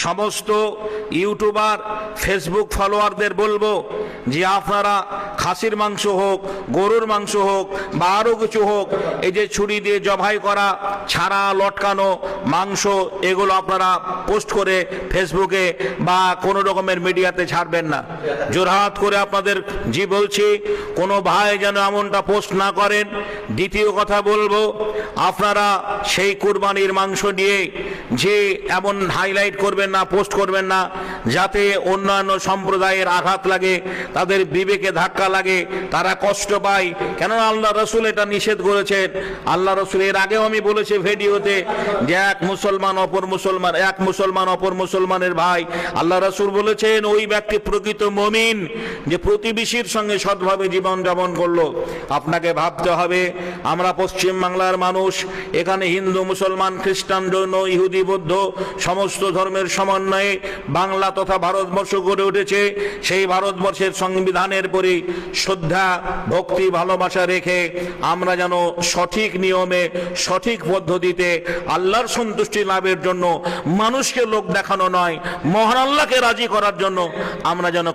সমস্ত YouTuber Facebook ফলোয়ারদের বলবো যে আপনারা খাসির মাংস হোক, গরুর মাংস হোক বা আরও কিছু হোক, এই যে ছুরি দিয়ে জবাই করা, ছাড়া লটকানো মাংস, এগুলো আপনারা পোস্ট করে ফেসবুকে বা কোনো রকমের মিডিয়াতে ছাড়বেন না। জোরহাত করে আপনাদের বলছি, কোনো ভাই যেন এমনটা পোস্ট না করেন। দ্বিতীয় কথা বলবো, আপনারা সেই কুরবানির মাংস নিয়ে যে এমন হাইলাইট করবেন না, পোস্ট করবেন না, যাতে অন্যান্য সম্প্রদায়ের আঘাত লাগে, তাদের বিবেকে ধাক্কা লাগে, তারা কষ্ট পায়। কেননা আল্লাহ রসুল এটা নিষেধ করেছেন। আল্লাহ রসুল এর আগেও আমি বলেছি ভিডিওতে যে এক মুসলমান অপর মুসলমানের ভাই। আল্লাহ রসুল বলেছেন ওই ব্যক্তি প্রকৃত মুমিন যে প্রতিবেশীর সঙ্গে সৎভাবে জীবন যাপন করলো। আপনাকে ভাবতে হবে, আমরা পশ্চিম বাংলার মানুষ, এখানে হিন্দু, মুসলমান, খ্রিস্টান, জৈন, ইহুদি, বৌদ্ধ সমস্ত ধর্মের সমন্বয়ে বাংলা তথা ভারতবর্ষ গড়ে উঠেছে। সেই ভারতবর্ষের সংবিধানের প্রতি শ্রদ্ধা, ভক্তি, ভালোবাসা রেখে আমরা যেন সঠিক নিয়মে, সঠিক পদ্ধতিতে আল্লাহর সন্তুষ্টি লাভের জন্য, মানুষকে লোক দেখানো নয়, মহান আল্লাহকে রাজি করার জন্য আমরা যেন